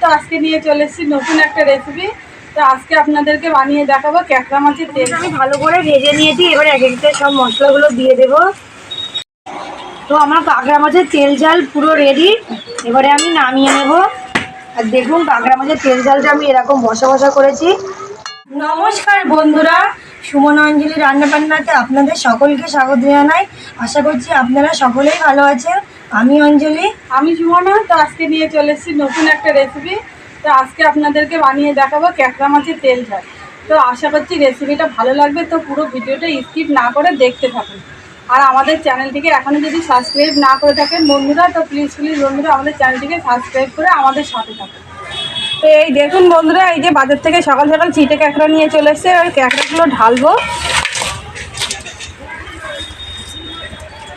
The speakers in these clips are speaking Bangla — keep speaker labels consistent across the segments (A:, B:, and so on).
A: তো আজকে নিয়ে চলে এসেছি নতুন একটা রেসিপি। তো আজকে আপনাদেরকে বানিয়ে দেখাবো ক্যাকড়া মাছের তেল।
B: আমি ভালো করে ভেজে নিয়েছি, এবার এক একটা সব মশলাগুলো দিয়ে দেব। তো আমার কাঁকড়া মাছের তেল ঝাল পুরো রেডি, এবারে আমি নামিয়ে নেব। আর দেখুন কাঁকড়া মাছের তেল ঝালটা আমি এরকম বসা বসা করেছি। নমস্কার বন্ধুরা, সুমন অঞ্জলি রান্নাবান্নাতে আপনাদের সকলকে স্বাগত জানাই। আশা করছি আপনারা সকলেই ভালো আছেন। আমি অঞ্জলি।
A: আমি সুমনা। তো আজকে নিয়ে চলে এসেছি নতুন একটা রেসিপি। তো আজকে আপনাদেরকে বানিয়ে দেখাবো ক্যাকড়া মাছের তেল ঝাল। তো আশা করছি রেসিপিটা ভালো লাগবে, তো পুরো ভিডিওটা স্কিপ না করে দেখতে থাকুন। আর আমাদের চ্যানেলটিকে এখনও যদি সাবস্ক্রাইব না করে থাকেন বন্ধুরা, তো প্লিজ বন্ধুরা আমাদের চ্যানেলটিকে সাবস্ক্রাইব করে আমাদের সাথে থাকুন। তো এই দেখুন বন্ধুরা, এই যে বাজার থেকে সকাল সকাল চিটে ক্যাকড়া নিয়ে চলে এসছে, ওই ক্যাকড়াগুলো ঢালবো।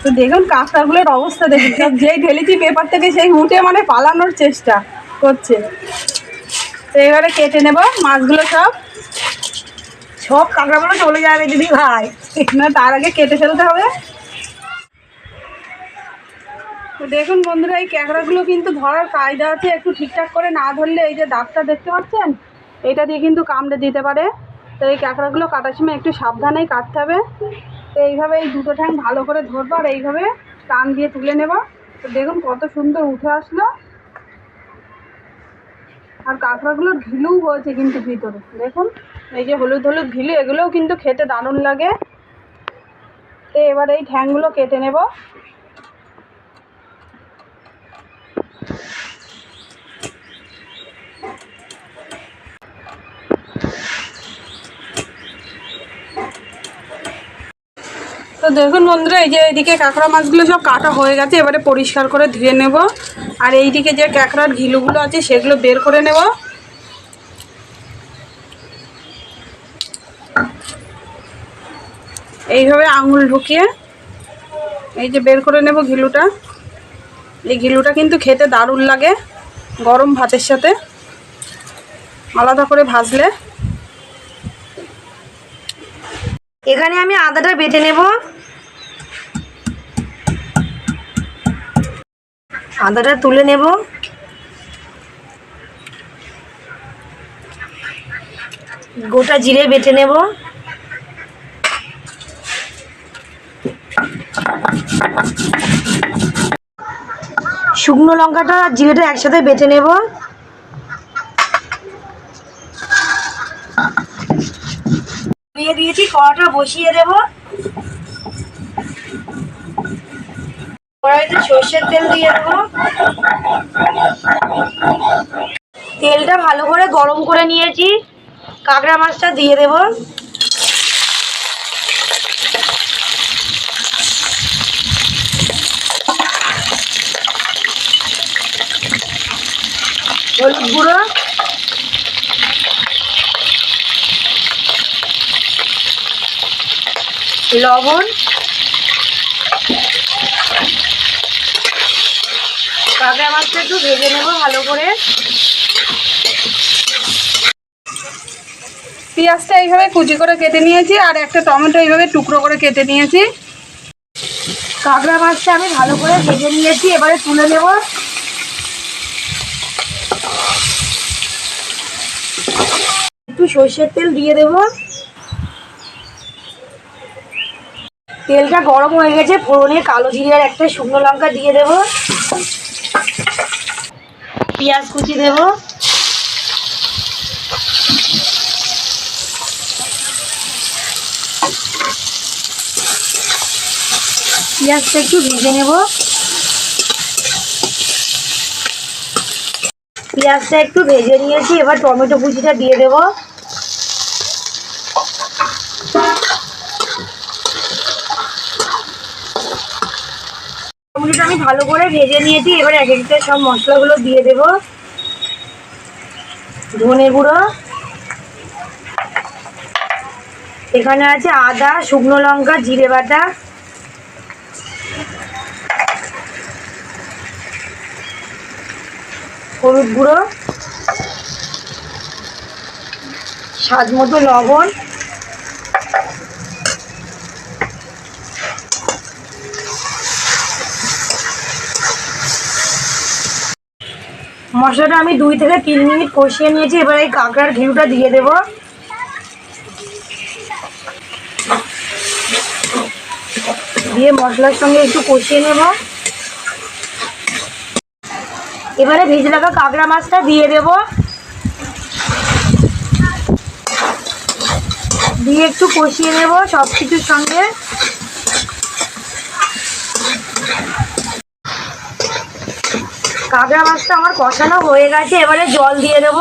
A: তো দেখুন কাঁকড়াগুলোর অবস্থা দেখুন, সব যেই ঢেলেছি পেপার থেকে সেই উঠে মানে পালানোর চেষ্টা করছে। তো এবারে কেটে নেব মাছগুলো,
B: সব কাঁকড়াগুলো চলে যাবে দিদি ভাই,
A: না তার আগে কেটে ফেলতে হবে। তো দেখুন বন্ধুরা, এই ক্যাকড়াগুলো কিন্তু ধরার কায়দা আছে, একটু ঠিকঠাক করে না ধরলে এই যে দাগটা দেখতে পাচ্ছেন, এটা দিয়ে কিন্তু কামড়ে দিতে পারে। তো এই ক্যাকড়াগুলো কাটার সময় একটু সাবধানেই কাটতে হবে। তো এইভাবে এই দুটো ঠ্যাং ভালো করে ধরবো আর এইভাবে টান দিয়ে তুলে নেব। তো দেখুন কত সুন্দর উঠে আসলো। আর কাঁকড়াগুলোর ঘিলুও হয়েছে কিন্তু ভিতরে দেখুন, এই যে হলুদ হলুদ ঘিলু, এগুলোও কিন্তু খেতে দারুণ লাগে। তো এবার এই ঠ্যাংগুলো কেটে নেব। তো দেখুন বন্ধুরা, এই যে এইদিকে কাঁকড়া মাছগুলো সব কাটা হয়ে গেছে, এবারে পরিষ্কার করে ধুয়ে নেব। আর এইদিকে যে কাঁকড়ার ঘিলুগুলো আছে সেগুলো বের করে নেব। এইভাবে আঙুল ঢুকিয়ে এই যে বের করে নেব ঘিলুটা। এই ঘিলুটা কিন্তু খেতে দারুণ লাগে গরম ভাতের সাথে, আলাদা করে ভাজলে।
B: এখানে আমি আদাটা বেটে নেব। আদাটা তুলে নেব। গোটা জিরে বেটে নেব। শুকনো লঙ্কাটা আর জিরেটা একসাথে বেটে নেব। দিয়ে দিয়েছি, কড়াটা বসিয়ে দেব। কড়াইতে সর্ষের তেল দিয়ে দেবো। তেলটা ভালো করে গরম করে নিয়েছি, কাঁকড়া মাছটা দিয়ে দেব। হলুদ গুঁড়ো, লবণ, কাঁকড়া মাছটা একটু ভেজে নেব ভালো করে।
A: পেঁয়াজটা এইভাবে কুচি করে কেটে নিয়েছি আর একটা টমেটো এইভাবে টুকরো করে কেটে নিয়েছি।
B: কাঁকড়া মাছটা আমি ভালো করে ভেজে নিয়েছি, এবারে তুলে নেব। একটু সর্ষের তেল দিয়ে দেব। তেলটা গরম হয়ে গেছে, ফোড়নে কালো জিরে আর একটা শুকনো লঙ্কা দিয়ে দেব। পেঁয়াজ কুচি দেব। পেঁয়াজটা একটু ভেজে নেব। পেঁয়াজটা একটু ভেজে নিয়েছি, এবার টমেটো কুচিটা দিয়ে দেব। টমেটোটা আমি ভালো করে ভেজে নিয়েছি, এবার এক একটা সব মশলাগুলো দিয়ে দেব। ধনে গুঁড়ো, এখানে আছে আদা, শুকনো লঙ্কা, জিরে বাটা, হলুদ গুঁড়ো, স্বাদ মতো লবণ, মশলাটা আমি 2 থেকে 3 মিনিট কষিয়ে নিয়েছি। এবার এই কাঁকড়ার ঘিউটা দিয়ে দেব। দিয়ে মশলার সঙ্গে একটু কষিয়ে নেব। এবারে ভেজে রাখা কাঁকড়া মাছটা দিয়ে দেব, দিয়ে একটু কষিয়ে নেব সব কিছুর সঙ্গে। কাঁকড়া মাছটা আমার কষানো হয়ে গেছে, এবারে জল দিয়ে দেব।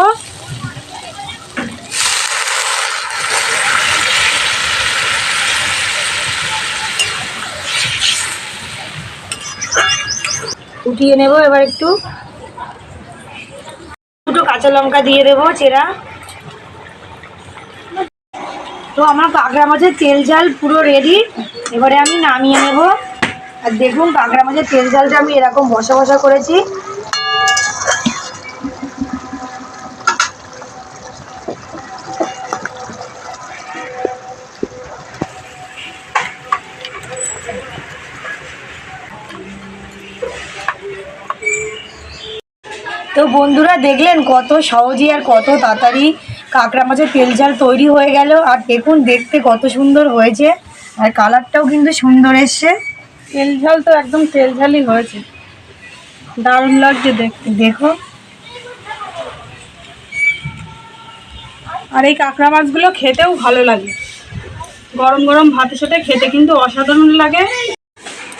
B: ফুটিয়ে নেব। এবার একটু দুটো কাঁচা লঙ্কা দিয়ে দেবো চেরা। তো আমার কাঁকড়া মাছের তেল ঝাল পুরো রেডি। এবারে আমি নামিয়ে নেব। আর দেখুন কাঁকড়া মাছের তেল ঝালটা আমি এরকম বসা বসা করেছি। তো বন্ধুরা দেখলেন কত সহজে আর কত তাড়াতাড়ি কাঁকড়া মাছের তেল ঝাল তৈরি হয়ে গেল। আর দেখুন দেখতে কত সুন্দর হয়েছে, আর কালারটাও কিন্তু সুন্দর এসছে।
A: তেল ঝাল তো একদম তেল ঝালই হয়েছে, দারুণ লাগছে দেখতে।
B: দেখো,
A: আর এই কাঁকড়া মাছগুলো খেতেও ভালো লাগে, গরম গরম ভাতের সাথে খেতে কিন্তু অসাধারণ লাগে।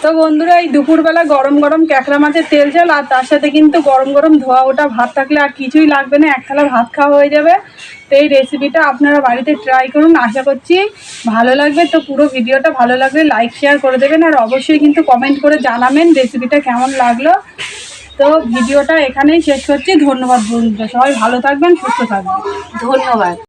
A: তো বন্ধুরা এই দুপুরবেলা গরম গরম কাঁকড়া মাছের তেল ঝাল আর তার সাথে কিন্তু গরম গরম ধোয়া ওটা ভাত থাকলে আর কিছুই লাগবে না, এক থালা ভাত খাওয়া হয়ে যাবে। তো এই রেসিপিটা আপনারা বাড়িতে ট্রাই করুন, আশা করছি ভালো লাগবে। তো পুরো ভিডিওটা ভালো লাগলে লাইক শেয়ার করে দেবেন, আর অবশ্যই কিন্তু কমেন্ট করে জানাবেন রেসিপিটা কেমন লাগলো। তো ভিডিওটা এখানেই শেষ করছি। ধন্যবাদ বন্ধুরা, সবাই ভালো থাকবেন, সুস্থ থাকবেন।
B: ধন্যবাদ।